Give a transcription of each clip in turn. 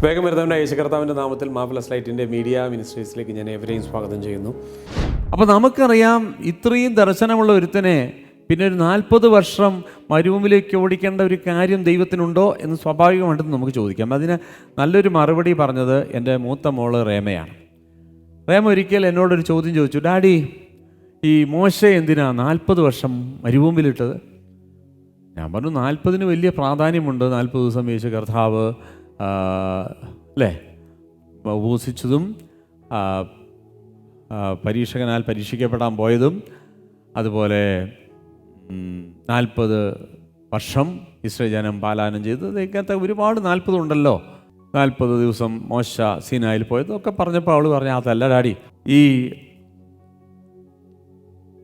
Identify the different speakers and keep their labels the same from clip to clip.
Speaker 1: വേഗം വരുന്നവൻ്റെ യേശു കർത്താവിൻ്റെ നാമത്തിൽ മാർവലസ് ലൈറ്റിൻ്റെ മീഡിയ മിനിസ്ട്രീസിലേക്ക് ഞാൻ എവരെയും സ്വാഗതം ചെയ്യുന്നു.
Speaker 2: അപ്പോൾ നമുക്കറിയാം, ഇത്രയും ദർശനമുള്ള ഒരുത്തനെ പിന്നെ ഒരു 40 വർഷം മരുഭൂമിയിലേക്ക് ഓടിക്കേണ്ട ഒരു കാര്യം ദൈവത്തിനുണ്ടോ എന്ന് സ്വാഭാവികമായിട്ടും നമുക്ക് ചോദിക്കാം. അതിന് നല്ലൊരു മറുപടി പറഞ്ഞത് എൻ്റെ മൂത്ത മോള് റേമയാണ്. റേമ ഒരിക്കൽ എന്നോടൊരു ചോദ്യം ചോദിച്ചു, ഡാഡി, ഈ മോശെ എന്തിനാ 40 വർഷം മരുഭൂമിയിലിട്ടത്? ഞാൻ പറഞ്ഞു, 40-ന് വലിയ പ്രാധാന്യമുണ്ട്. 40 ദിവസം യേശു കർത്താവ് അല്ലേ ഉപവസിച്ചതും പരീക്ഷകനാൽ പരീക്ഷിക്കപ്പെടാൻ പോയതും, അതുപോലെ 40 വർഷം ഇസ്രായേൽ ജനം പാലായനം ചെയ്തത്, ഇങ്ങനത്തെ ഒരുപാട് 40 ഉണ്ടല്ലോ. 40 ദിവസം മോശ സീനായിൽ പോയതൊക്കെ പറഞ്ഞപ്പോൾ അവൾ പറഞ്ഞു, അതല്ല ഡാഡി, ഈ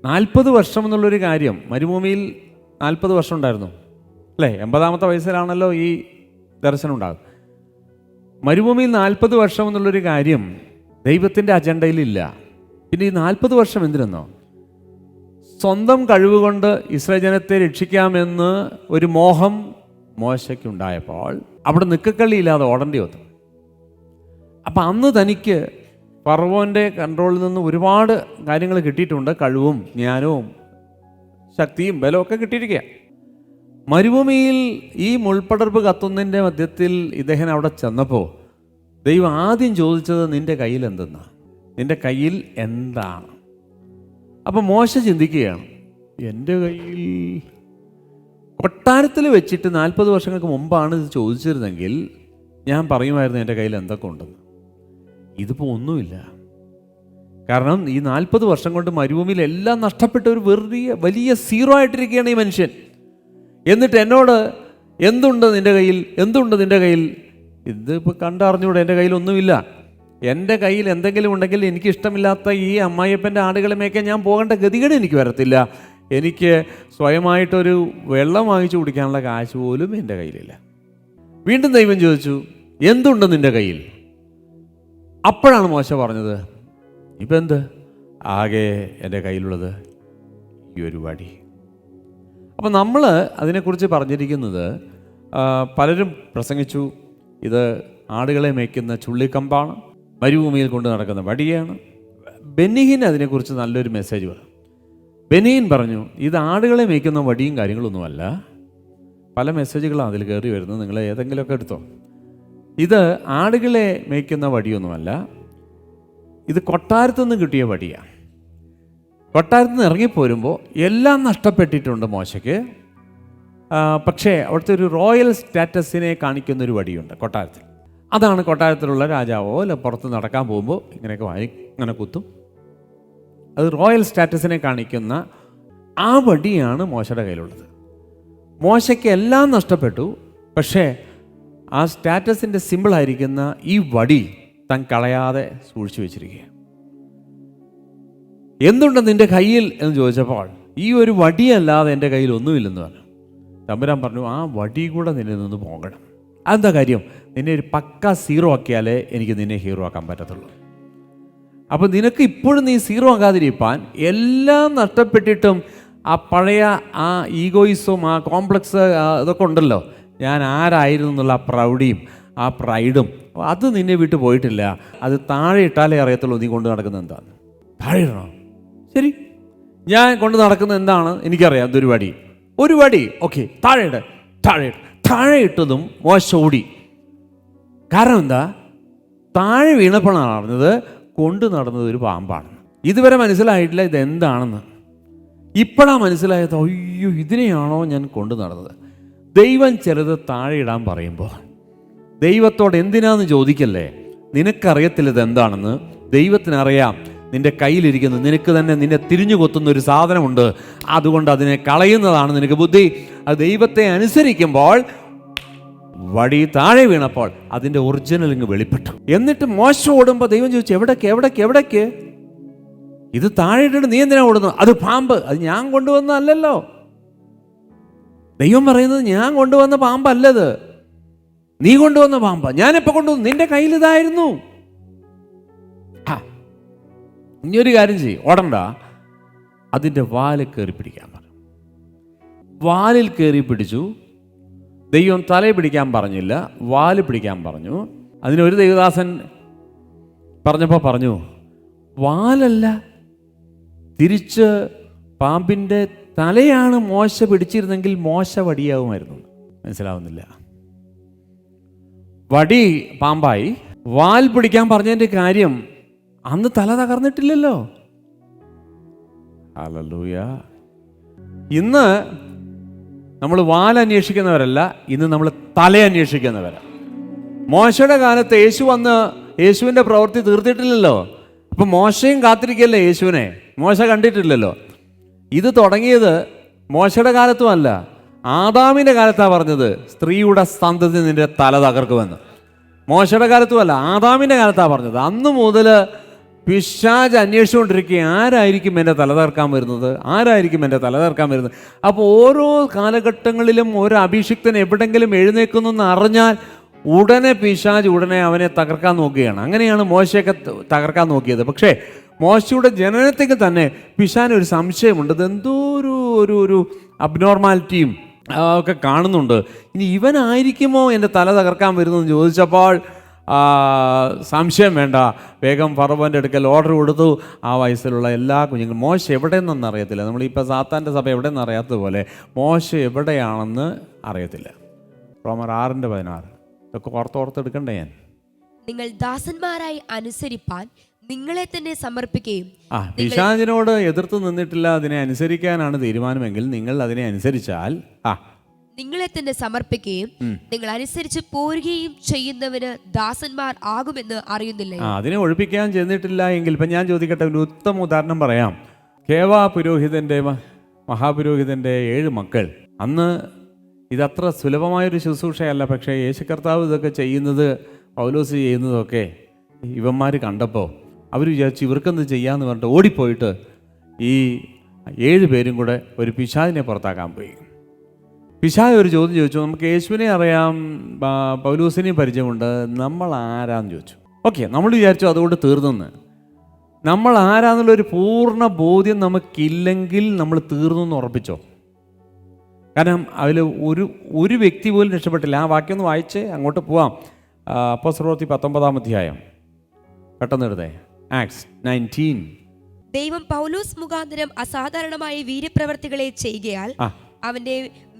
Speaker 2: 40 വർഷം എന്നുള്ളൊരു കാര്യം മരുഭൂമിയിൽ 40 വർഷം ഉണ്ടായിരുന്നു അല്ലേ? 80-ാമത്തെ വയസ്സിലാണല്ലോ ഈ ദർശനം ഉണ്ടാകുന്നത്. മരുഭൂമിയിൽ 40 വർഷം എന്നുള്ളൊരു കാര്യം ദൈവത്തിൻ്റെ അജണ്ടയിലില്ല. പിന്നെ ഈ 40 വർഷം എന്തിനെന്നോ, സ്വന്തം കഴിവുകൊണ്ട് ഇസ്രായേൽ ജനത്തെ രക്ഷിക്കാമെന്ന് ഒരു മോഹം മോശയ്ക്കുണ്ടായപ്പോൾ അവിടെ നിക്കക്കള്ളിയില്ലാതെ ഓടേണ്ടി വന്നു. അപ്പം അന്ന് തനിക്ക് ഫറവോൻ്റെ കൺട്രോളിൽ നിന്ന് ഒരുപാട് കാര്യങ്ങൾ കിട്ടിയിട്ടുണ്ട്. കഴിവും ജ്ഞാനവും ശക്തിയും ബലമൊക്കെ കിട്ടിയിരിക്കുക. മരുഭൂമിയിൽ ഈ മുൾപ്പടർപ്പ് കത്തുന്നതിൻ്റെ മധ്യത്തിൽ ഇദ്ദേഹം അവിടെ ചെന്നപ്പോൾ ദൈവം ആദ്യം ചോദിച്ചത്, നിൻ്റെ കയ്യിൽ എന്തെന്നാ, നിൻ്റെ കയ്യിൽ എന്താണ്? അപ്പം മോശ ചിന്തിക്കുകയാണ്, എൻ്റെ കയ്യിൽ കൊട്ടാരത്തിൽ വെച്ചിട്ട് 40 വർഷങ്ങൾക്ക് മുമ്പാണ് ഇത് ചോദിച്ചിരുന്നെങ്കിൽ ഞാൻ പറയുമായിരുന്നു എൻ്റെ കയ്യിൽ എന്തൊക്കെ ഉണ്ടെന്ന്. ഇതിപ്പോൾ ഒന്നുമില്ല. കാരണം ഈ 40 വർഷം കൊണ്ട് മരുഭൂമിയിൽ എല്ലാം നഷ്ടപ്പെട്ട ഒരു വലിയ സീറോ ആയിട്ടിരിക്കുകയാണ് ഈ മനുഷ്യൻ. എന്നിട്ട് എന്നോട് എന്തുണ്ട് നിൻ്റെ കയ്യിൽ, എന്തുണ്ട് നിൻ്റെ കയ്യിൽ? ഇതിപ്പോൾ കണ്ടറിഞ്ഞൂടെ, എൻ്റെ കയ്യിൽ ഒന്നുമില്ല. എൻ്റെ കയ്യിൽ എന്തെങ്കിലും ഉണ്ടെങ്കിൽ എനിക്ക് ഇഷ്ടമില്ലാത്ത ഈ അമ്മായിയപ്പൻ്റെ ആടുകളെ മേയ്ക്കാൻ ഞാൻ പോകേണ്ട ഗതികേട് എനിക്ക് വരത്തില്ല. എനിക്ക് സ്വയമായിട്ടൊരു വെള്ളം വാങ്ങിച്ചു കുടിക്കാനുള്ള കാശ് പോലും എൻ്റെ കയ്യിലില്ല. വീണ്ടും ദൈവം ചോദിച്ചു, എന്തുണ്ട് നിൻ്റെ കയ്യിൽ? അപ്പോഴാണ് മോശ പറഞ്ഞത്, ഇപ്പം എന്ത്? ആകെ എൻ്റെ കയ്യിലുള്ളത് ഈ ഒരു വടി. അപ്പം നമ്മൾ അതിനെക്കുറിച്ച് പറഞ്ഞിരിക്കുന്നത്, പലരും പ്രസംഗിച്ചു, ഇത് ആടുകളെ മേയ്ക്കുന്ന ചുള്ളിക്കമ്പാണ്, മരുഭൂമിയിൽ കൊണ്ട് നടക്കുന്ന വടിയാണ്. ബെന്നിഹിൻ അതിനെക്കുറിച്ച് നല്ലൊരു മെസ്സേജ് പറഞ്ഞു. ബെന്നിഹിൻ പറഞ്ഞു, ഇത് ആടുകളെ മേയ്ക്കുന്ന വടിയും കാര്യങ്ങളൊന്നുമല്ല. പല മെസ്സേജുകളാണ് അതിൽ കയറി വരുന്നത്, നിങ്ങൾ ഏതെങ്കിലുമൊക്കെ എടുത്തോ. ഇത് ആടുകളെ മേയ്ക്കുന്ന വടിയൊന്നുമല്ല, ഇത് കൊട്ടാരത്തു നിന്ന് കിട്ടിയ വടിയാണ്. കൊട്ടാരത്തിൽ നിന്ന് ഇറങ്ങിപ്പോരുമ്പോൾ എല്ലാം നഷ്ടപ്പെട്ടിട്ടുണ്ട് മോശയ്ക്ക്. പക്ഷേ അവിടുത്തെ ഒരു റോയൽ സ്റ്റാറ്റസിനെ കാണിക്കുന്നൊരു വടിയുണ്ട് കൊട്ടാരത്തിൽ. അതാണ് കൊട്ടാരത്തിലുള്ള രാജാവോ അല്ല പുറത്ത് നടക്കാൻ പോകുമ്പോൾ ഇങ്ങനെയൊക്കെ ഇങ്ങനെ കുത്തും. അത് റോയൽ സ്റ്റാറ്റസിനെ കാണിക്കുന്ന ആ വടിയാണ് മോശയുടെ കയ്യിലുള്ളത്. മോശയ്ക്ക് എല്ലാം നഷ്ടപ്പെട്ടു, പക്ഷേ ആ സ്റ്റാറ്റസിൻ്റെ സിമ്പിളായിരിക്കുന്ന ഈ വടി താൻ കളയാതെ സൂക്ഷിച്ചു വെച്ചിരിക്കുക. എന്തുണ്ട് നിൻ്റെ കയ്യിൽ എന്ന് ചോദിച്ചപ്പോൾ, ഈ ഒരു വടിയല്ലാതെ എൻ്റെ കയ്യിൽ ഒന്നുമില്ലെന്ന് പറഞ്ഞു. തമ്പുരാൻ പറഞ്ഞു, ആ വടി കൂടെ നിന്നെ നിന്ന് പോകണം. അതെന്താ കാര്യം? നിന്നെ ഒരു പക്ക സീറോ ആക്കിയാലേ എനിക്ക് നിന്നെ ഹീറോ ആക്കാൻ പറ്റത്തുള്ളൂ. അപ്പോൾ നിനക്ക് ഇപ്പോഴും നീ സീറോ ആകാതിരിക്കാൻ, എല്ലാം നഷ്ടപ്പെട്ടിട്ടും ആ പഴയ ആ ഈഗോയിസും ആ കോംപ്ലക്സ് ഇതൊക്കെ ഉണ്ടല്ലോ, ഞാൻ ആരായിരുന്നു എന്നുള്ള ആ പ്രൗഢിയും ആ പ്രൈഡും, അത് നിന്നെ വിട്ട് പോയിട്ടില്ല. അത് താഴെ ഇട്ടാലേ അറിയത്തുള്ളൂ നീ കൊണ്ട് നടക്കുന്നത് എന്താണ്. താഴെ ഇടണോ? ശരി, ഞാൻ കൊണ്ട് നടക്കുന്നത് എന്താണ് എനിക്കറിയാം. അതൊരു വടി, ഒരു വടി. ഓക്കെ, താഴെ ഇട്ടതും മോശ ഓടി. കാരണം എന്താ? താഴെ വീണപ്പോഴാണ് അറിഞ്ഞത് കൊണ്ട് നടന്നത് ഒരു പാമ്പാണ്. ഇതുവരെ മനസ്സിലായിട്ടില്ല ഇതെന്താണെന്ന്. ഇപ്പോഴാണ് മനസ്സിലായത്, അയ്യോ, ഇതിനെയാണോ ഞാൻ കൊണ്ടു നടന്നത്. ദൈവം ചിലത് താഴെ ഇടാൻ പറയുമ്പോൾ ദൈവത്തോട് എന്തിനാന്ന് ചോദിക്കല്ലേ. നിനക്കറിയത്തില്ല ഇതെന്താണെന്ന്, ദൈവത്തിനറിയാം. നിൻ്റെ കയ്യിലിരിക്കുന്നത്, നിനക്ക് തന്നെ നിന്നെ തിരിഞ്ഞു കൊത്തുന്ന ഒരു സാധനമുണ്ട്, അതുകൊണ്ട് അതിനെ കളയുന്നതാണ് നിനക്ക് ബുദ്ധി. അത് ദൈവത്തെ അനുസരിക്കുമ്പോൾ വടി താഴെ വീണപ്പോൾ അതിൻ്റെ ഒറിജിനൽ ഇങ്ങ് വെളിപ്പെട്ടു. എന്നിട്ട് മോശ ഓടുമ്പോൾ ദൈവം ചോദിച്ചു, എവിടേക്ക്? ഇത് താഴെ ഇട്ടിട്ട് നീ എന്തിനാ ഓടുന്നത്? അത് പാമ്പ്, അത് ഞാൻ കൊണ്ടുവന്നല്ലോ. ദൈവം പറയുന്നത്, ഞാൻ കൊണ്ടുവന്ന പാമ്പല്ലത്, നീ കൊണ്ടുവന്ന പാമ്പ. ഞാനെപ്പോൾ കൊണ്ടുവന്നു? നിന്റെ കയ്യിൽ ഇതായിരുന്നു. ഇനിയൊരു കാര്യം ചെയ്യും, ഓടണ്ട, അതിൻ്റെ വാല് കയറി പിടിക്കാൻ പറഞ്ഞു. വാലിൽ കയറി പിടിച്ചു. ദൈവം തലയെ പിടിക്കാൻ പറഞ്ഞില്ല, വാല് പിടിക്കാൻ പറഞ്ഞു. അതിനൊരു ദൈവദാസൻ പറഞ്ഞപ്പോൾ പറഞ്ഞു, വാലല്ല, തിരിച്ച് പാമ്പിൻ്റെ തലയാണ് മോശ പിടിച്ചിരുന്നെങ്കിൽ മോശ വടിയാവുമായിരുന്നു. മനസ്സിലാവുന്നില്ല. വടി പാമ്പായി, വാൽ പിടിക്കാൻ പറഞ്ഞതിൻ്റെ കാര്യം അന്ന് തല തകർന്നിട്ടില്ലല്ലോ. ഹല്ലേലൂയ. ഇന്ന് നമ്മൾ വാൽ അന്വേഷിക്കുന്നവരല്ല, ഇന്ന് നമ്മൾ തല അന്വേഷിക്കുന്നവരാണ്. മോശയുടെ കാലത്ത് യേശു വന്ന് യേശുവിൻ്റെ പ്രവൃത്തി തീർത്തിട്ടില്ലല്ലോ. അപ്പം മോശയും കാത്തിരിക്കല്ലേ യേശുവിനെ, മോശ കണ്ടിട്ടില്ലല്ലോ. ഇത് തുടങ്ങിയത് മോശയുടെ കാലത്തും അല്ല, ആദാമിൻ്റെ കാലത്താണ് പറഞ്ഞത്, സ്ത്രീയുടെ സന്തതി നിന്റെ തല തകർക്കുമെന്ന്. മോശയുടെ കാലത്തും അല്ല, ആദാമിൻ്റെ കാലത്താണ് പറഞ്ഞത്. അന്ന് മുതൽ പിശാച് അന്വേഷിച്ചുകൊണ്ടിരിക്കുക, ആരായിരിക്കും എൻ്റെ തല തകർക്കാൻ വരുന്നത്, ആരായിരിക്കും എൻ്റെ തല തകർക്കാൻ വരുന്നത്. അപ്പോൾ ഓരോ കാലഘട്ടങ്ങളിലും ഓരോ അഭിഷിക്തൻ എവിടെങ്കിലും എഴുന്നേക്കുന്നു എന്ന് അറിഞ്ഞാൽ ഉടനെ പിശാച് ഉടനെ അവനെ തകർക്കാൻ നോക്കുകയാണ്. അങ്ങനെയാണ് മോശയൊക്കെ തകർക്കാൻ നോക്കിയത്. പക്ഷേ മോശയുടെ ജനനത്തേക്ക് തന്നെ പിശാചിന് ഒരു സംശയമുണ്ട്, ഇതെന്തോ ഒരു അബ്നോർമാലിറ്റിയും ഒക്കെ കാണുന്നുണ്ട്. ഇനി ഇവനായിരിക്കുമോ എൻ്റെ തല തകർക്കാൻ വരുന്നതെന്ന് ചോദിച്ചപ്പോൾ സംശയം വേണ്ട, വേഗം ഫറവോൻ്റെ അടുക്കൽ ഓർഡർ കൊടുത്തു. ആ വയസ്സിലുള്ള എല്ലാ കുഞ്ഞുങ്ങളും, മോശ എവിടെയെന്നൊന്നും അറിയത്തില്ല. നമ്മളിപ്പോൾ സാത്താൻ്റെ സഭ എവിടെയെന്ന് അറിയാത്തതുപോലെ മോശ എവിടെയാണെന്ന് അറിയത്തില്ല. റോമർ 6:16 ഇതൊക്കെ ഓർത്തെടുക്കണ്ടേ ഞാൻ.
Speaker 3: നിങ്ങൾ ദാസന്മാരായി അനുസരിപ്പാൻ നിങ്ങളെ തന്നെ സമർപ്പിക്കുകയും.
Speaker 2: പിശാചിനോട് എതിർത്ത് നിന്നിട്ടില്ല, അതിനെ അനുസരിക്കാനാണ് തീരുമാനമെങ്കിൽ നിങ്ങൾ അതിനെ അനുസരിച്ചാൽ
Speaker 3: നിങ്ങളെ തന്നെ സമർപ്പിക്കുകയും നിങ്ങൾ അനുസരിച്ച് പോരുകയും ചെയ്യുന്നവന് ദാസന്മാർ ആകുമെന്ന് അറിയുന്നില്ല.
Speaker 2: അതിനെ ഒഴിപ്പിക്കാൻ ചെന്നിട്ടില്ല എങ്കിൽ ഇപ്പം ഞാൻ ചോദിക്കട്ടെ, ഒരു ഉത്തമ ഉദാഹരണം പറയാം. കേവാ പുരോഹിതൻ്റെ മഹാപുരോഹിതൻ്റെ 7 മക്കൾ. അന്ന് ഇതത്ര സുലഭമായൊരു ശുശ്രൂഷയല്ല. പക്ഷേ യേശു കർത്താവ് ഇതൊക്കെ ചെയ്യുന്നത്, പൗലോസ് ചെയ്യുന്നതൊക്കെ ഇവന്മാർ കണ്ടപ്പോൾ അവർ വിചാരിച്ചു ഇവർക്കെന്ത് ചെയ്യാമെന്ന് പറഞ്ഞിട്ട് ഓടിപ്പോയിട്ട് ഈ 7 പേരും കൂടെ ഒരു പിശാചിനെ പുറത്താക്കാൻ പോയി. പിശാച് ഒരു ചോദ്യം ചോദിച്ചു, നമുക്ക് യേശുവിനെ അറിയാം, പൗലോസിനെയും പരിചയമുണ്ട്, നമ്മൾ ആരാന്ന് ചോദിച്ചു. ഓക്കെ, നമ്മൾ വിചാരിച്ചു അതുകൊണ്ട് തീർന്നെന്ന്. നമ്മൾ ആരാന്നുള്ളൊരു പൂർണ്ണ ബോധ്യം നമുക്കില്ലെങ്കിൽ നമ്മൾ തീർന്നു എന്ന് ഉറപ്പിച്ചോ. കാരണം അതിൽ ഒരു വ്യക്തി പോലും രക്ഷപ്പെട്ടില്ല. ആ വാക്യം ഒന്ന് വായിച്ച് അങ്ങോട്ട് പോവാം. അപ്പോസ്തലപ്രവൃത്തി 19-ാം അധ്യായം പെട്ടെന്ന് എടുത്തേ. ആക്ട്സ് 19.
Speaker 3: ദൈവം പൗലോസ് മുഖാന്തരം അസാധാരണമായ വീര്യപ്രവർത്തികളെ ചെയ്യുകയാൽ അവന്റെ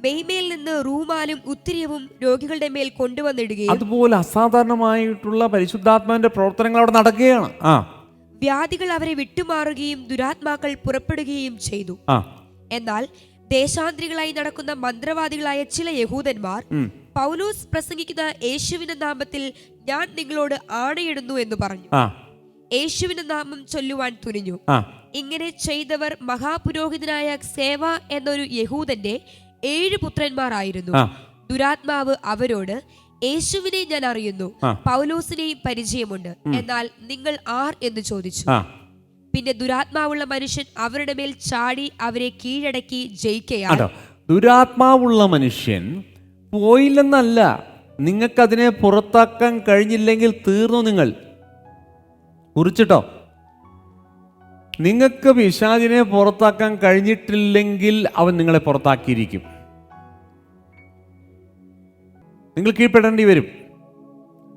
Speaker 3: മെയ്മേൽ നിന്ന് റൂമാലും ഉത്തിരിയവും രോഗികളുടെ മേൽ കൊണ്ടുവന്നിടുകയും.
Speaker 2: അതുപോലെ അസാധാരണമായിട്ടുള്ള പരിശുദ്ധാത്മാവിന്റെ പ്രവർത്തനങ്ങൾ അവിടെ നടക്കുകയാണ്.
Speaker 3: വ്യാധികൾ അവരെ വിട്ടുമാറുകയും ദുരാത്മാക്കൾ പുറപ്പെടുകയും ചെയ്തു. എന്നാൽ ദേശാന്തരികളായി നടക്കുന്ന മന്ത്രവാദികളായ ചില യഹൂദന്മാർ പൗലോസ് പ്രസംഗിക്കുന്ന യേശുവിന്റെ നാമത്തിൽ ഞാൻ നിങ്ങളോട് ആണയിടുന്നു എന്ന് പറഞ്ഞു. യേശുവിന്റെ നാമം ചൊല്ലുവാൻ തുനിഞ്ഞു. ഇങ്ങനെ ചെയ്തവർ മഹാപുരോഹിതനായ സേവ എന്നൊരു യഹൂദന്റെ 7 പുത്രന്മാരായിരുന്നു. ദുരാത്മാവ് അവരോട്, യേശുവിനെ ഞാൻ അറിയുന്നു, പൗലോസിനെയും പരിചയമുണ്ട്, എന്നാൽ നിങ്ങൾ ആർ എന്ന് ചോദിച്ചു. പിന്നെ ദുരാത്മാവുള്ള മനുഷ്യൻ അവരുടെ മേൽ ചാടി അവരെ കീഴടക്കി ജയിക്കുകയാണ്.
Speaker 2: ദുരാത്മാവുള്ള മനുഷ്യൻ പോയില്ലെന്നല്ല, നിങ്ങൾക്കതിനെ പുറത്താക്കാൻ കഴിഞ്ഞില്ലെങ്കിൽ തീർന്നു. നിങ്ങൾ കുറിച്ചിട്ടോ, നിങ്ങൾക്ക് പിശാചിനെ പുറത്താക്കാൻ കഴിഞ്ഞിട്ടില്ലെങ്കിൽ അവൻ നിങ്ങളെ പുറത്താക്കിയിരിക്കും. നിങ്ങൾ കീഴ്പ്പെടേണ്ടി വരും.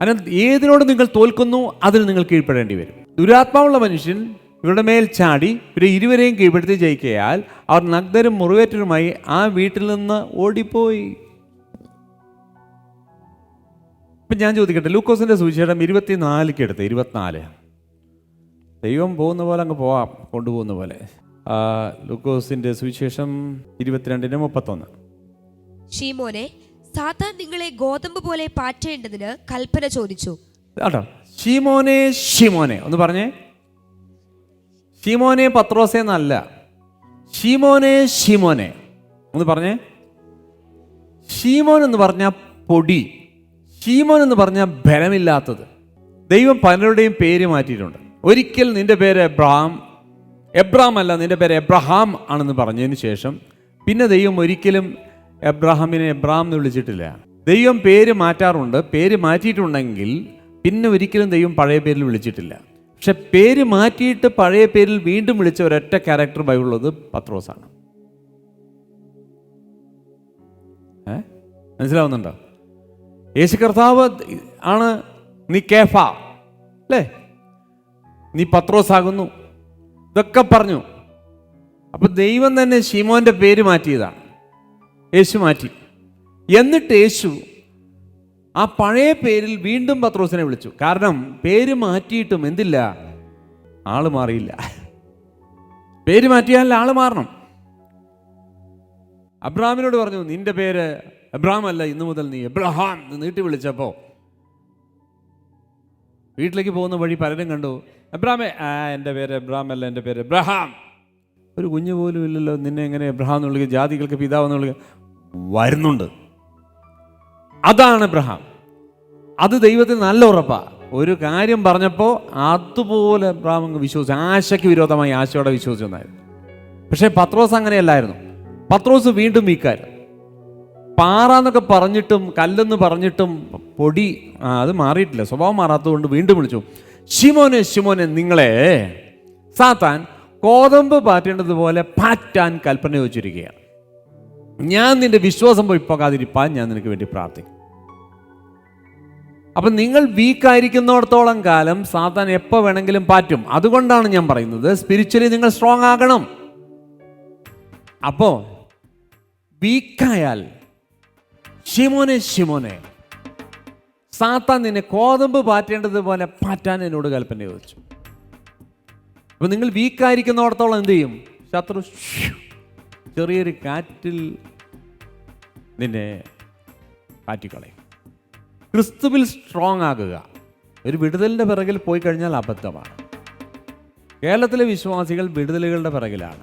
Speaker 2: അതിന് ഏതിനോട് നിങ്ങൾ തോൽക്കുന്നു അതിന് നിങ്ങൾ കീഴ്പ്പെടേണ്ടി വരും. ദുരാത്മാവുള്ള മനുഷ്യൻ ഇവരുടെ മേൽ ചാടി ഇവരെ ഇരുവരെയും കീഴ്പ്പെടുത്തി ജയിക്കയാൽ അവർ നഗ്നരും മുറിവേറ്റരുമായി ആ വീട്ടിൽ നിന്ന് ഓടിപ്പോയി. ഇപ്പം ഞാൻ ചോദിക്കട്ടെ, ലൂക്കോസിന്റെ സുവിശേഷം 24 എടുത്ത് 24. ദൈവം പോകുന്ന പോലെ അങ്ങ് പോവാം, കൊണ്ടുപോകുന്ന പോലെ. ലൂക്കോസിന്റെ സുവിശേഷം 22:31.
Speaker 3: ശീമോനെ, സാത്താൻ നിങ്ങളെ ഗോതമ്പ് പോലെ പാറ്റേണ്ടതിന് കൽപ്പന ചോദിച്ചു.
Speaker 2: ശീമോനെ, ശീമോനെ ഒന്ന് പറഞ്ഞേ. ശീമോനെ പത്രോസേ എന്നല്ല, ശീമോനെ, ശീമോനെ ഒന്ന് പറഞ്ഞേ. ശീമോൻ എന്ന് പറഞ്ഞ പൊടി, ശീമോൻ എന്ന് പറഞ്ഞ ബലമില്ലാത്തത്. ദൈവം പലരുടെയും പേര് മാറ്റിയിട്ടുണ്ട്. ഒരിക്കൽ നിന്റെ പേര് എബ്രാം അല്ല, നിന്റെ പേര് എബ്രഹാം ആണെന്ന് പറഞ്ഞതിന് ശേഷം പിന്നെ ദൈവം ഒരിക്കലും എബ്രഹാമിനെ എബ്രാം എന്ന് വിളിച്ചിട്ടില്ല. ദൈവം പേര് മാറ്റാറുണ്ട്. പേര് മാറ്റിയിട്ടുണ്ടെങ്കിൽ പിന്നെ ഒരിക്കലും ദൈവം പഴയ പേരിൽ വിളിച്ചിട്ടില്ല. പക്ഷെ പേര് മാറ്റിയിട്ട് പഴയ പേരിൽ വീണ്ടും വിളിച്ച ഒരൊറ്റ ക്യാരക്ടർ ബൈബിളുള്ളത് പത്രോസാണ്. മനസ്സിലാവുന്നുണ്ടോ? യേശു കർത്താവ് ആണ് നീ കേഫ അല്ലേ, നീ പത്രോസാകുന്നു, ഇതൊക്കെ പറഞ്ഞു. അപ്പൊ ദൈവം തന്നെ ശിമോന്റെ പേര് മാറ്റിയതാണ്, യേശു മാറ്റി. എന്നിട്ട് യേശു ആ പഴയ പേരിൽ വീണ്ടും പത്രോസിനെ വിളിച്ചു. കാരണം പേര് മാറ്റിയിട്ടും എന്തില്ല, ആള് മാറിയില്ല. പേര് മാറ്റിയാൽ ആള് മാറണം. അബ്രഹാമിനോട് പറഞ്ഞു, നിന്റെ പേര് അബ്രഹാം അല്ല, ഇന്നു മുതൽ നീ എബ്രഹാം എന്ന് നീട്ടി വിളിച്ചപ്പോ വീട്ടിലേക്ക് പോകുന്ന വഴി പലരും കണ്ടു, എബ്രഹാമേ, എൻ്റെ പേര് എബ്രഹാം അല്ല, എൻ്റെ പേര് എബ്രഹാം. ഒരു കുഞ്ഞു പോലും ഇല്ലല്ലോ, നിന്നെ എങ്ങനെ എബ്രഹാം എന്ന് വിളിക്കുക, ജാതികൾക്ക് പിതാവെന്ന് വിളിക്കുക. വരുന്നുണ്ട്, അതാണ് എബ്രഹാം. അത് ദൈവത്തിന് നല്ല ഉറപ്പാ. ഒരു കാര്യം പറഞ്ഞപ്പോൾ അതുപോലെ എബ്രഹാം അങ്ങ് വിശ്വസിച്ചു. ആശയ്ക്ക് വിരോധമായി ആശയോടെ വിശ്വസിച്ചെന്നായിരുന്നു. പക്ഷേ പത്രോസ് അങ്ങനെയല്ലായിരുന്നു. പത്രോസ് വീണ്ടും വീക്കായിരുന്നു. പാറ എന്നൊക്കെ പറഞ്ഞിട്ടും കല്ലെന്ന് പറഞ്ഞിട്ടും പൊടി അത് മാറിയിട്ടില്ല, സ്വഭാവം മാറാത്തതുകൊണ്ട് വീണ്ടും വിളിച്ചു, ശിമോനെ ശിമോനെ, നിങ്ങളെ സാത്താൻ കോതമ്പ് പാറ്റേണ്ടതുപോലെ പാറ്റാൻ കൽപ്പന വെച്ചിരിക്കുകയാണ്. ഞാൻ നിന്റെ വിശ്വാസം പോയി പോകാതിരിപ്പാൻ ഞാൻ നിനക്ക് വേണ്ടി പ്രാർത്ഥിക്കും. അപ്പം നിങ്ങൾ വീക്കായിരിക്കുന്നിടത്തോളം കാലം സാത്താൻ എപ്പോൾ വേണമെങ്കിലും പാറ്റും. അതുകൊണ്ടാണ് ഞാൻ പറയുന്നത് സ്പിരിച്വലി നിങ്ങൾ സ്ട്രോങ് ആകണം. അപ്പോൾ വീക്കായാൽ ശിമോനെ ശിമോനെ, സാത്താൻ നിന്നെ കോതമ്പ് പാറ്റേണ്ടതുപോലെ പാറ്റാൻ എന്നോട് കൽപ്പന ചോദിച്ചു. അപ്പം നിങ്ങൾ വീക്കായിരിക്കുന്നിടത്തോളം എന്ത് ചെയ്യും? ശത്രു ചെറിയൊരു കാറ്റിൽ നിന്നെ പാറ്റിക്കളയും. ക്രിസ്തുവിൽ സ്ട്രോങ് ആകുക. ഒരു വിടുതലിൻ്റെ പിറകിൽ പോയി കഴിഞ്ഞാൽ അബദ്ധമാണ്. കേരളത്തിലെ വിശ്വാസികൾ വിടുതലുകളുടെ പിറകിലാണ്.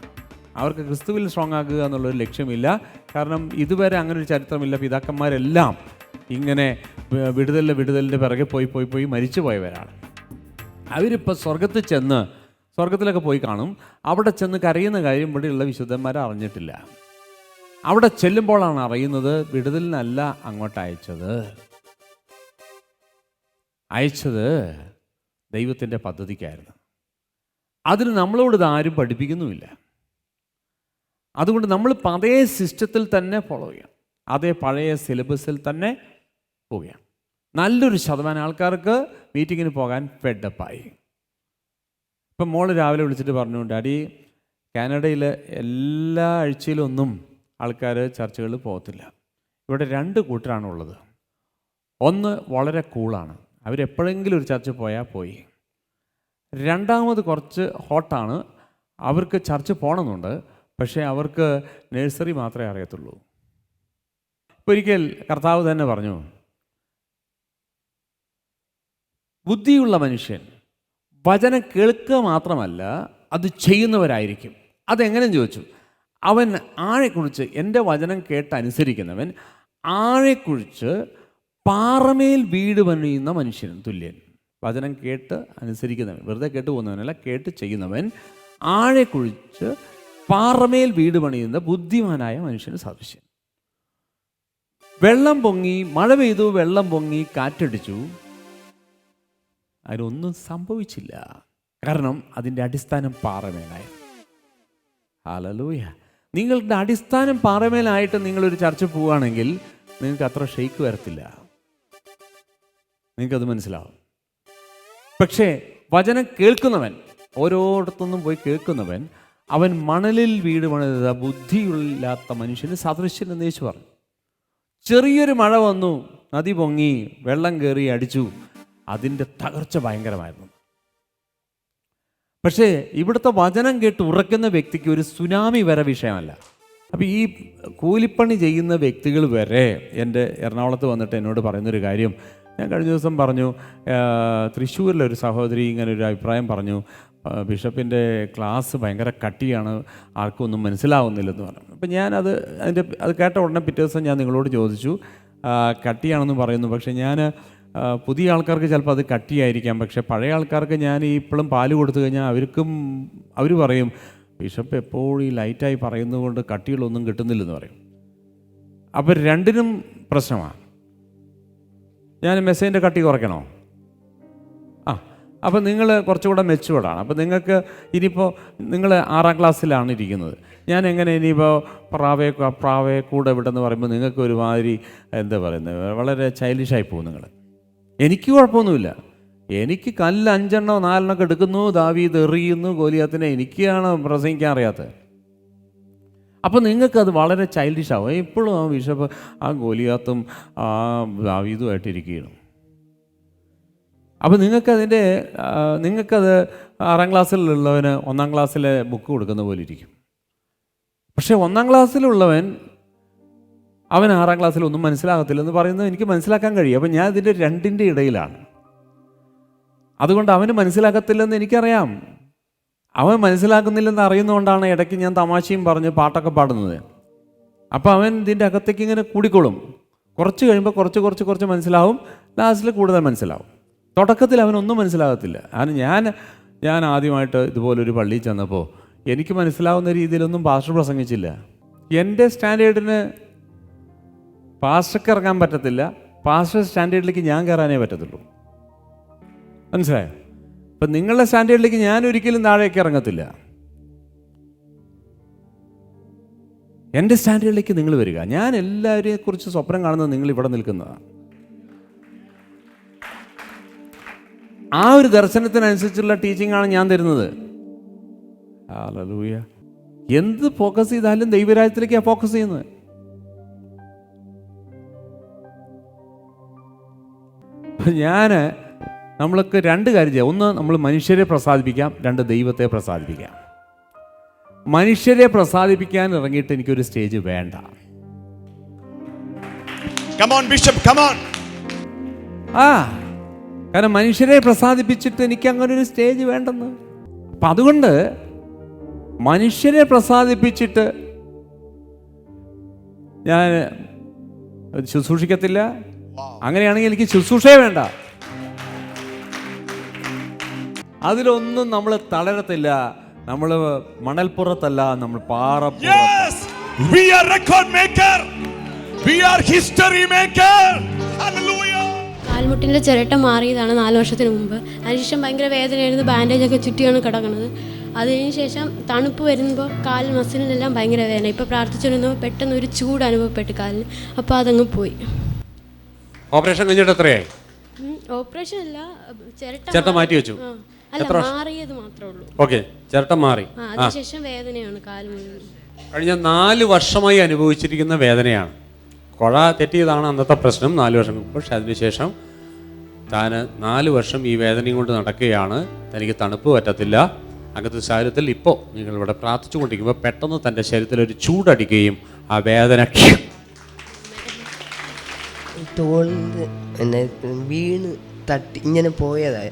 Speaker 2: അവർക്ക് ക്രിസ്തുവിൽ സ്ട്രോങ് ആകുക എന്നുള്ളൊരു ലക്ഷ്യമില്ല. കാരണം ഇതുവരെ അങ്ങനെ ഒരു ചരിത്രമില്ല. പിതാക്കന്മാരെല്ലാം ഇങ്ങനെ വിടുതലിൻ്റെ പിറകെ പോയി മരിച്ചു പോയവരാണ്. അവരിപ്പോൾ സ്വർഗത്തിൽ ചെന്ന്, സ്വർഗത്തിലൊക്കെ പോയി കാണും, അവിടെ ചെന്ന് കരയുന്ന കാര്യം ഇവിടെയുള്ള വിശുദ്ധന്മാരെ അറിഞ്ഞിട്ടില്ല. അവിടെ ചെല്ലുമ്പോഴാണ് അറിയുന്നത് വിടുതലിനല്ല അങ്ങോട്ട് അയച്ചത് ദൈവത്തിൻ്റെ പദ്ധതിക്കായിരുന്നു. അതിന് നമ്മളോട് ഇതാരും പഠിപ്പിക്കുന്നുമില്ല. അതുകൊണ്ട് നമ്മൾ അതേ സിസ്റ്റത്തിൽ തന്നെ ഫോളോ ചെയ്യാം, അതേ പഴയ സിലബസിൽ തന്നെ പോവുകയാണ്. നല്ലൊരു ശതമാനം ആൾക്കാർക്ക് മീറ്റിങ്ങിന് പോകാൻ ഫെഡപ്പായി. ഇപ്പം മോള് രാവിലെ വിളിച്ചിട്ട് പറഞ്ഞു, ഡാഡി കാനഡയിൽ എല്ലാ ആഴ്ചയിലൊന്നും ആൾക്കാർ ചർച്ചകളിൽ പോകത്തില്ല. ഇവിടെ 2 കൂട്ടരാണുള്ളത്. ഒന്ന് വളരെ കൂളാണ്, അവരെപ്പോഴെങ്കിലും ഒരു ചർച്ച പോയാൽ പോയി. രണ്ടാമത് കുറച്ച് ഹോട്ടാണ്, അവർക്ക് ചർച്ച് പോകണമെന്നുണ്ട്, പക്ഷേ അവർക്ക് നഴ്സറി മാത്രമേ അറിയത്തുള്ളൂ. ഒരിക്കൽ കർത്താവ് തന്നെ പറഞ്ഞു, ബുദ്ധിയുള്ള മനുഷ്യൻ വചനം കേൾക്കുക മാത്രമല്ല അത് ചെയ്യുന്നവരായിരിക്കും. അതെങ്ങനെയെന്ന് ചോദിച്ചു. അവൻ ആഴെക്കുറിച്ച്, എൻ്റെ വചനം കേട്ടനുസരിക്കുന്നവൻ ആഴെക്കുറിച്ച് പാറമേൽ വീട് പണിയുന്ന മനുഷ്യൻ തുല്യൻ. വചനം കേട്ട് അനുസരിക്കുന്നവൻ, വെറുതെ കേട്ട് പോകുന്നവനല്ല, കേട്ട് ചെയ്യുന്നവൻ ആഴെക്കുറിച്ച് പാറമേൽ വീട് പണിയുന്ന ബുദ്ധിമാനായ മനുഷ്യന് സാദൃശ്യം. വെള്ളം പൊങ്ങി, മഴ പെയ്തു, വെള്ളം പൊങ്ങി, കാറ്റടിച്ചു, അതിനൊന്നും സംഭവിച്ചില്ല. കാരണം അതിൻ്റെ അടിസ്ഥാനം പാറമേലായിരുന്നു. ഹല്ലേലൂയ. നിങ്ങളുടെ അടിസ്ഥാനം പാറമേലായിട്ട് നിങ്ങളൊരു ചർച്ച പോവുകയാണെങ്കിൽ നിങ്ങൾക്ക് അത്ര ഷെയ്ക്ക് വരത്തില്ല, നിങ്ങൾക്കത് മനസ്സിലാവും. പക്ഷേ വചനം കേൾക്കുന്നവൻ, ഓരോയിടത്തുനിന്നും പോയി കേൾക്കുന്നവൻ, അവൻ മണലിൽ വീട് പണിത ബുദ്ധിയില്ലാത്ത മനുഷ്യന് സദൃശ്യൻ എന്ന് യേശു പറഞ്ഞു. ചെറിയൊരു മഴ വന്നു, നദി പൊങ്ങി, വെള്ളം കയറി അടിച്ചു, അതിൻ്റെ തകർച്ച ഭയങ്കരമായിരുന്നു. പക്ഷേ ഇവിടുത്തെ വചനം കേട്ട് ഉറക്കുന്ന വ്യക്തിക്ക് ഒരു സുനാമി വരെ വിഷയമല്ല. അപ്പോൾ ഈ കൂലിപ്പണി ചെയ്യുന്ന വ്യക്തികൾ വരെ എൻ്റെ എറണാകുളത്ത് വന്നിട്ട് എന്നോട് പറയുന്നൊരു കാര്യം, ഞാൻ കഴിഞ്ഞ ദിവസം പറഞ്ഞു, തൃശ്ശൂരിലൊരു സഹോദരി ഇങ്ങനെ ഒരു അഭിപ്രായം പറഞ്ഞു, ബിഷപ്പിൻ്റെ ക്ലാസ് ഭയങ്കര കട്ടിയാണ്, ആർക്കും ഒന്നും മനസ്സിലാവുന്നില്ലെന്ന് പറഞ്ഞു. അപ്പം ഞാനത് അത് കേട്ട ഉടനെ പിറ്റേ ദിവസം ഞാൻ നിങ്ങളോട് ചോദിച്ചു, കട്ടിയാണെന്ന് പറയുന്നു. പക്ഷേ ഞാൻ പുതിയ ആൾക്കാർക്ക് ചിലപ്പോൾ അത് കട്ടിയായിരിക്കാം, പക്ഷേ പഴയ ആൾക്കാർക്ക് ഞാൻ ഇപ്പോഴും പാല് കൊടുത്തു കഴിഞ്ഞാൽ അവർ പറയും, ബിഷപ്പ് എപ്പോഴും ഈ ലൈറ്റായി പറയുന്നതുകൊണ്ട് കട്ടികളൊന്നും കിട്ടുന്നില്ലെന്ന് പറയും. അപ്പോൾ രണ്ടിനും പ്രശ്നമാണ്. ഞാൻ മെസ്സേജിൻ്റെ കട്ടി കുറയ്ക്കണോ? അപ്പോൾ നിങ്ങൾ കുറച്ചുകൂടെ മെച്ചുവേർഡാണ്. അപ്പോൾ നിങ്ങൾക്ക് ഇനിയിപ്പോൾ നിങ്ങൾ 6ാം ക്ലാസ്സിലാണ് ഇരിക്കുന്നത്, ഞാൻ എങ്ങനെ ഇനിയിപ്പോൾ പ്രാവേ കൂടെ വിടെന്ന് പറയുമ്പോൾ നിങ്ങൾക്ക് ഒരുമാതിരി എന്താ പറയുന്നത്, വളരെ ചൈൽഡിഷായി പോകും നിങ്ങൾ. എനിക്ക് കുഴപ്പമൊന്നുമില്ല. എനിക്ക് കല്ല് 5 4 എടുക്കുന്നു, ദാവീദ് എറിയുന്നു ഗോലിയാത്തിനെ. എനിക്കാണ് പ്രസംഗിക്കാൻ അറിയാത്തത്. അപ്പോൾ നിങ്ങൾക്കത് വളരെ ചൈൽഡിഷ് ആവും. എപ്പോഴും ആ ബിഷപ്പ് ആ ഗോലിയാത്തും ആ ദാവീദുമായിട്ടിരിക്കുകയാണ്. അപ്പോൾ നിങ്ങൾക്കത് 6ാം ക്ലാസ്സിലുള്ളവന് 1ാം ക്ലാസ്സിലെ ബുക്ക് കൊടുക്കുന്ന പോലെ ഇരിക്കും. പക്ഷേ 1ാം ക്ലാസ്സിലുള്ളവൻ അവൻ 6ാം ക്ലാസ്സിൽ ഒന്നും മനസ്സിലാകത്തില്ലെന്ന് പറയുന്നത് എനിക്ക് മനസ്സിലാക്കാൻ കഴിയും. അപ്പം ഞാൻ ഇതിൻ്റെ രണ്ടിൻ്റെ ഇടയിലാണ്. അതുകൊണ്ട് അവന് മനസ്സിലാകത്തില്ലെന്ന് എനിക്കറിയാം. അവൻ മനസ്സിലാക്കുന്നില്ലെന്ന് അറിയുന്നതുകൊണ്ടാണ് ഇടയ്ക്ക് ഞാൻ തമാശയും പറഞ്ഞ് പാട്ടൊക്കെ പാടുന്നത്. അപ്പോൾ അവൻ ഇതിൻ്റെ അകത്തേക്ക് ഇങ്ങനെ കൂടിക്കോളും. കുറച്ച് കഴിയുമ്പോൾ കുറച്ച് മനസ്സിലാവും. ലാസ്റ്റിൽ കൂടുതൽ മനസ്സിലാവും. തുടക്കത്തിൽ അവനൊന്നും മനസ്സിലാകത്തില്ല. ഞാൻ ആദ്യമായിട്ട് ഇതുപോലൊരു പള്ളിയിൽ ചെന്നപ്പോൾ എനിക്ക് മനസ്സിലാവുന്ന രീതിയിലൊന്നും പാസ്റ്റർ പ്രസംഗിച്ചില്ല. എൻ്റെ സ്റ്റാൻഡേർഡിന് പാസ്റ്റർക്ക് ഇറങ്ങാൻ പറ്റത്തില്ല. പാസ്റ്റർ സ്റ്റാൻഡേർഡിലേക്ക് ഞാൻ കയറാനേ പറ്റത്തുള്ളൂ. മനസ്സിലായോ? അപ്പം നിങ്ങളുടെ സ്റ്റാൻഡേർഡിലേക്ക് ഞാൻ ഒരിക്കലും താഴേക്ക് ഇറങ്ങത്തില്ല. എൻ്റെ സ്റ്റാൻഡേർഡിലേക്ക് നിങ്ങൾ വരിക. ഞാൻ എല്ലാവരെയും കുറിച്ച് സ്വപ്നം കാണുന്നത് നിങ്ങൾ ഇവിടെ നിൽക്കുന്നതാണ്. ആ ഒരു ദർശനത്തിനനുസരിച്ചുള്ള ടീച്ചിങ്ങാണ് ഞാൻ തരുന്നത്. ഹല്ലേലൂയ. എന്ത് ഫോക്കസ് ചെയ്താലും ദൈവരാജ്യത്തിലേക്കാണ് ഫോക്കസ് ചെയ്യുന്നത്. നമ്മൾക്ക് 2 കാര്യം ചെയ്യാം. ഒന്ന്, നമ്മൾ മനുഷ്യരെ പ്രസാദിപ്പിക്കാം. 2, ദൈവത്തെ പ്രസാദിപ്പിക്കാം. മനുഷ്യരെ പ്രസാദിപ്പിക്കാൻ ഇറങ്ങിയിട്ട് എനിക്കൊരു സ്റ്റേജ് വേണ്ട. കാരണം മനുഷ്യരെ പ്രസാദിപ്പിച്ചിട്ട് എനിക്ക് അങ്ങനെ ഒരു സ്റ്റേജ് വേണ്ടെന്ന്. അപ്പം അതുകൊണ്ട് മനുഷ്യരെ പ്രസാദിപ്പിച്ചിട്ട് ഞാൻ ശുശ്രൂഷിക്കത്തില്ല. അങ്ങനെയാണെങ്കിൽ എനിക്ക് ശുശ്രൂഷയെ വേണ്ട. അതിലൊന്നും നമ്മൾ തളരത്തില്ല. നമ്മൾ മണൽപ്പുറത്തല്ല, നമ്മൾ
Speaker 4: കാൽമുട്ടിൻ്റെ ചിരട്ട മാറിയതാണ് 4 വർഷത്തിന് മുമ്പ്. അതിനുശേഷം ഭയങ്കര വേദനയായിരുന്നു. ബാൻഡേജൊക്കെ ചുറ്റിയാണ് കിടക്കുന്നത്. അതിനുശേഷം തണുപ്പ് വരുമ്പോൾ കാൽ മസിലിനെല്ലാം ഭയങ്കര വേദന. ഇപ്പോൾ പ്രാർത്ഥിച്ചിരുന്നപ്പോൾ പെട്ടെന്ന് ഒരു ചൂട് അനുഭവപ്പെട്ട് കാലിന്. അപ്പോൾ അതങ്ങ് പോയി.
Speaker 1: ഓപ്പറേഷൻ കഴിഞ്ഞിട്ട് എത്രയായി?
Speaker 4: ഓപ്പറേഷൻ അല്ല,
Speaker 1: ചിരട്ട മാറ്റി വെച്ചു.
Speaker 4: അല്ല, മാറിയത് മാത്രമേ ഉള്ളൂ.
Speaker 1: ഓക്കെ, ചിരട്ട മാറി.
Speaker 4: അതിനുശേഷം വേദനയാണ് കാൽ മുഴുവൻ.
Speaker 1: കഴിഞ്ഞ 4 വർഷമായി അനുഭവിച്ചിരിക്കുന്ന വേദനയാണ്. കുഴ തെറ്റിയതാണ് അന്നത്തെ പ്രശ്നം 4 വർഷം മുമ്പ്. പക്ഷെ അതിനുശേഷം താൻ 4 വർഷം ഈ വേദനയും കൊണ്ട് നടക്കുകയാണ്. തനിക്ക് തണുപ്പ് പറ്റത്തില്ല. അകത്ത് ശരീരത്തിൽ ഇപ്പോൾ നിങ്ങളിവിടെ പ്രാർത്ഥിച്ചു കൊണ്ടിരിക്കുമ്പോൾ പെട്ടെന്ന് തൻ്റെ ശരീരത്തിൽ ഒരു ചൂടടിക്കുകയും ആ വേദന
Speaker 5: തോളിൽ വീണ് തട്ടി ഇങ്ങനെ പോയതായ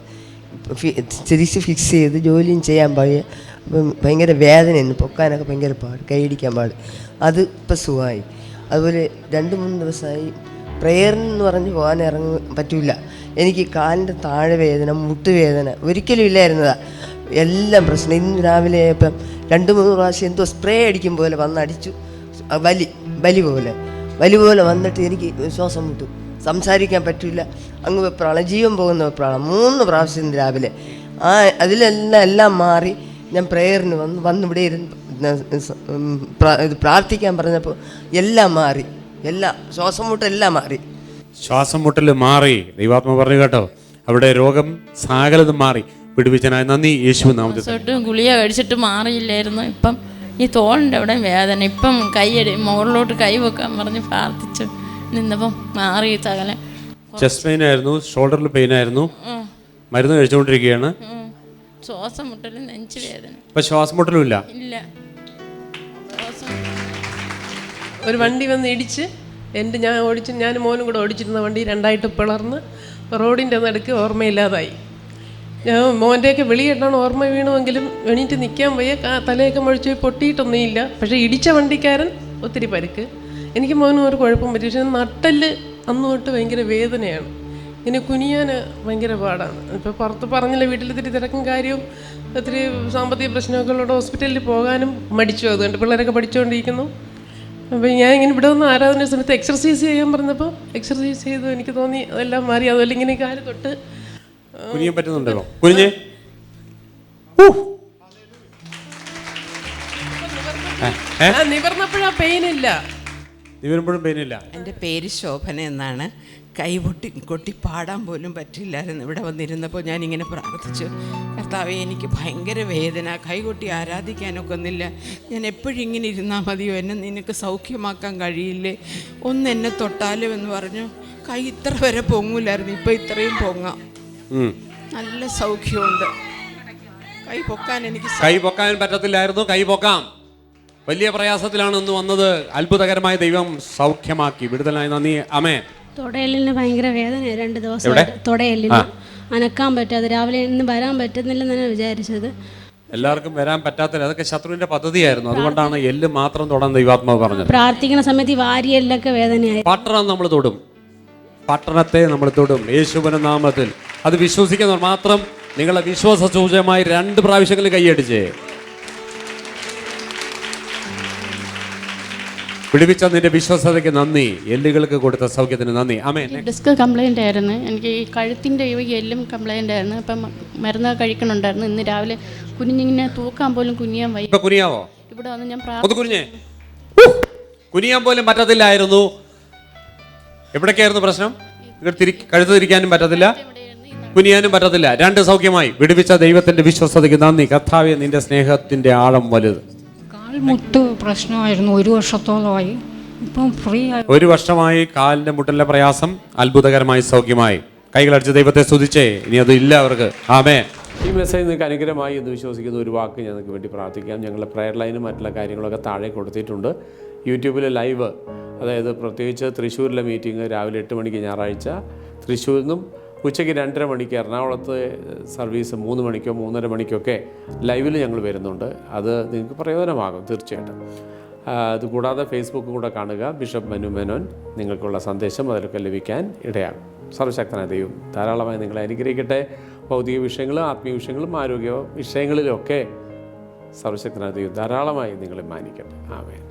Speaker 5: തിരിച്ച് ഫിക്സ് ചെയ്ത് ജോലിയും ചെയ്യാൻ പാടില്ല. അപ്പം ഭയങ്കര വേദനയാണ്. പൊക്കാനൊക്കെ ഭയങ്കര പാട്, കൈയടിക്കാൻ പാട്. അത് ഇപ്പം സുഖമായി. അതുപോലെ 2-3 ദിവസമായി പ്രെയറിന് പറഞ്ഞ് പോകാൻ ഇറങ്ങാൻ പറ്റില്ല. എനിക്ക് കാലിൻ്റെ താഴെ വേദന, മുട്ടുവേദന ഒരിക്കലും ഇല്ലായിരുന്നതാണ്. എല്ലാം പ്രശ്നം. ഇന്ന് രാവിലെ ഇപ്പം 2-3 പ്രാവശ്യം എന്തോ സ്പ്രേ അടിക്കും പോലെ വന്നടിച്ചു. വലി പോലെ വന്നിട്ട് എനിക്ക് ശ്വാസം മുട്ടും, സംസാരിക്കാൻ പറ്റില്ല. അങ്ങ് വെപ്രാളം, ജീവൻ പോകുന്ന വെപ്രാളം. 3 പ്രാവശ്യം രാവിലെ. എല്ലാം മാറി. ഞാൻ പ്രെയറിന് വന്നിവിടെ ഇരുന്ന് ഇത് പ്രാർത്ഥിക്കാൻ പറഞ്ഞപ്പോൾ എല്ലാം മാറി. ശ്വാസം മുട്ടെല്ലാം മാറി.
Speaker 1: ശ്വാസം മുട്ടൽ മാറി. ദൈവാത്മ പറഞ്ഞു കേട്ടോ. അവിടെ രോഗം സകലതും മാറി. പിടിപ്പിച്ചനായ നന്ദി യേശുവിൻ നാമത്തിൽ.
Speaker 6: ഗുളിക കഴിച്ചിട്ട് മാറിയില്ലായിരുന്നു. ഇപ്പം ഈ തോളിൻ്റെ അവിടെ വേദന. ഇപ്പം മുകളിലോട്ട് കൈ വെക്കാൻ പറഞ്ഞ് പ്രാർത്ഥിച്ചു നിന്നപ്പം മാറി. സകലം
Speaker 1: ചെസ്റ്റ് പെയിൻ ആയിരുന്നു, ഷോൾഡറിൽ പെയിൻ ആയിരുന്നു. മരുന്ന് കഴിച്ചുകൊണ്ടിരിക്കുകയാണ്.
Speaker 6: ശ്വാസം മുട്ടലും നെഞ്ച് വേദന.
Speaker 1: ഇപ്പം ശ്വാസം മുട്ടലും ഇല്ല.
Speaker 7: ഒരു വണ്ടി വന്ന് ഇടിച്ച് ഞാൻ മോനും കൂടെ ഓടിച്ചിരുന്ന വണ്ടി 2ആയിട്ട് പിളർന്ന് റോഡിൻ്റെ നടുക്ക് ഓർമ്മയില്ലാതായി. ഞാൻ മോൻ്റെയൊക്കെ വിളി കേട്ടാണ് ഓർമ്മ വീണുവെങ്കിലും എണീറ്റ് നിൽക്കാൻ വയ്യ. തലയൊക്കെ മുഴിച്ച് പൊട്ടിയിട്ടൊന്നുമില്ല. പക്ഷേ ഇടിച്ച വണ്ടിക്കാരൻ ഒത്തിരി പരിക്ക്. എനിക്ക് മോനും ഒരു കുഴപ്പം പറ്റി. പക്ഷേ നട്ടല് അന്ന് തൊട്ട് ഭയങ്കര വേദനയാണ്. ഇങ്ങനെ കുനിയാൻ ഭയങ്കര പാടാണ്. ഇപ്പോൾ പുറത്ത് പറഞ്ഞില്ല, വീട്ടിൽ ഇത്തിരി തിരക്കും കാര്യവും ഒത്തിരി സാമ്പത്തിക പ്രശ്നമൊക്കെ ഉള്ളതുകൊണ്ട് ഹോസ്പിറ്റലിൽ പോകാനും മടിച്ചു. അതുകൊണ്ട് പിള്ളേരൊക്കെ പഠിച്ചുകൊണ്ടിരിക്കുന്നു. അപ്പോൾ ഞാൻ ഇങ്ങനെ ഇവിടെ വന്ന് ആരാധന സമയത്ത് എക്സർസൈസ് ചെയ്യാൻ പറഞ്ഞപ്പോൾ എക്സർസൈസ് ചെയ്തു. എനിക്ക് തോന്നി അതെല്ലാം മാറി. അതുപോലെ ഇങ്ങനെ കാല് തൊട്ട്
Speaker 1: കുനിയാൻ പറ്റുന്നുണ്ടല്ലോ. കുനിഞ്ഞേ
Speaker 7: നിവർന്നപ്പോഴാ പെയിൻ ഇല്ല.
Speaker 1: നീ വരുമ്പോഴും പെയിനില്ല.
Speaker 8: എൻ്റെ പേര് ശോഭന എന്നാണ്. കൈ കൊട്ടി പാടാൻ പോലും പറ്റില്ലായിരുന്നു. ഇവിടെ വന്നിരുന്നപ്പോൾ ഞാനിങ്ങനെ പ്രാർത്ഥിച്ചു, കർത്താവേ എനിക്ക് ഭയങ്കര വേദന, കൈകൊട്ടി ആരാധിക്കാനൊക്കെ ഒന്നില്ല, ഞാൻ എപ്പോഴും ഇങ്ങനെ ഇരുന്നാൽ മതിയോ, എന്നെ നിനക്ക് സൗഖ്യമാക്കാൻ കഴിയില്ലേ, ഒന്ന് എന്നെ തൊട്ടാലും എന്ന് പറഞ്ഞു. കൈ ഇത്ര വരെ പൊങ്ങൂലായിരുന്നു, ഇപ്പം ഇത്രയും പൊങ്ങാം. നല്ല സൗഖ്യമുണ്ട്. കൈ പൊക്കാൻ എനിക്ക്
Speaker 1: കൈ പൊക്കാൻ പറ്റത്തില്ലായിരുന്നു, കൈ പൊക്കാം. വലിയ പ്രയാസത്തിലാണ് ഇന്ന് വന്നത്. അത്ഭുതകരമായ ദൈവം സൗഖ്യമാക്കി. വിടുതലായി. നന്ദി. ആമേൻ.
Speaker 4: തുടയലിന് ഭയങ്കര വേദന 2 ദിവസം. തുടയലിന് അനക്കാൻ പറ്റാതെ, രാവിലെ ഇന്ന് വരാൻ പറ്റുന്നില്ലെന്നാണ് വിചാരിച്ചത്.
Speaker 1: എല്ലാവർക്കും വരാൻ പറ്റാത്ത, അതൊക്കെ ശത്രുവിന്റെ പദ്ധതിയായിരുന്നു. അതുകൊണ്ടാണ് എല്ല് മാത്രം തൊടാൻ ദൈവാത്മാവ് പറഞ്ഞത്.
Speaker 4: പ്രാർത്ഥിക്കുന്ന സമയത്ത് ഈ വാരിയെല്ലൊക്കെ വേദനയായി.
Speaker 1: പട്ടണം നമ്മൾ തൊടും, പട്ടണത്തെ നമ്മൾ തൊടും യേശുവിന്റെ നാമത്തിൽ. അത് വിശ്വസിക്കുന്നവർ മാത്രം നിങ്ങളെ വിശ്വാസ സൂചകമായി 2 പ്രാവശ്യങ്ങളിൽ കൈയടിച്ചേ. പിടിപ്പിച്ച നിന്റെ വിശ്വാസതയ്ക്ക് നന്ദി. എല്ലുകൾക്ക് കൊടുത്ത സൗഖ്യത്തിന് നന്ദി. ആമേൻ.
Speaker 6: ഡിസ്ക് കംപ്ലൈൻ്റ് ആയിരുന്നു എനിക്ക്. ഈ കഴുത്തിൻ്റെ ഈ എല്ലും കംപ്ലൈൻ്റ് ആയിരുന്നു. അപ്പം മരുന്ന് കഴിക്കണുണ്ടായിരുന്നു. ഇന്ന് രാവിലെ കുനിഞ്ഞിങ്ങനെ തൂക്കാൻ പോലും കുനിയാൻ വയ്യ.
Speaker 1: ഇപ്പൊ കുനിയാവോ?
Speaker 6: ഇവിടെ വന്ന് ഞാൻ
Speaker 1: ഒന്ന് കുനിഞ്ഞേ. കുനിയാൻ പോലും പറ്റത്തില്ലായിരുന്നു. എവിടൊക്കെയായിരുന്നു പ്രശ്നം? കഴുത്ത് തിരിക്കാനും പറ്റത്തില്ല, കുനിയാനും പറ്റത്തില്ല. 2 സൗഖ്യമായി. വിടുവിച്ച ദൈവത്തിന്റെ വിശ്വസതയ്ക്ക് നന്ദി. കർത്താവേ, നിന്റെ സ്നേഹത്തിന്റെ ആഴം വലുത്.
Speaker 9: കാൽമുട്ട് പ്രശ്നമായിരുന്നു 1 വർഷത്തോളമായി. ഇപ്പം ഫ്രീ ആയി.
Speaker 1: 1 വർഷമായി കാലിന്റെ മുട്ടലിന്റെ പ്രയാസം അത്ഭുതകരമായി സൗഖ്യമായി. കൈകളടിച്ച് ദൈവത്തെ സ്തുതിച്ചേ. ഇനി അത് ഇല്ല അവർക്ക്. ആമേൻ. ഈ മെസ്സേജ് നിങ്ങൾക്ക് അനുഗ്രഹമായി എന്ന് വിശ്വസിക്കുന്ന ഒരു വാക്ക് ഞങ്ങൾക്ക് വേണ്ടി പ്രാർത്ഥിക്കാം. ഞങ്ങളുടെ പ്രയർ ലൈനും മറ്റുള്ള കാര്യങ്ങളൊക്കെ താഴെ കൊടുത്തിട്ടുണ്ട്. യൂട്യൂബിൽ ലൈവ്, അതായത് പ്രത്യേകിച്ച് തൃശ്ശൂരിലെ മീറ്റിംഗ് രാവിലെ 8 മണിക്ക് ഞായറാഴ്ച, തൃശ്ശൂരിൽ നിന്നും ഉച്ചയ്ക്ക് 2:30 മണിക്ക് എറണാകുളത്ത് സർവീസ് 3 മണിക്കോ 3:30 മണിക്കൊക്കെ ലൈവിൽ ഞങ്ങൾ വരുന്നുണ്ട്. അത് നിങ്ങൾക്ക് പ്രയോജനമാകും തീർച്ചയായിട്ടും. അതുകൂടാതെ ഫേസ്ബുക്കും കൂടെ കാണുക. ബിഷപ്പ് മനു മേനോൻ. നിങ്ങൾക്കുള്ള സന്ദേശം അതിലൊക്കെ ലഭിക്കാൻ ഇടയാകും. സർവശക്തനായ ദൈവം ധാരാളമായി നിങ്ങളെ അനുഗ്രഹിക്കട്ടെ. ഭൗതിക വിഷയങ്ങളും ആത്മീയ വിഷയങ്ങളും ആരോഗ്യ വിഷയങ്ങളിലൊക്കെ സർവശക്തനായ ദൈവം ധാരാളമായി നിങ്ങളെ മാനിക്കട്ടെ. ആമേൻ.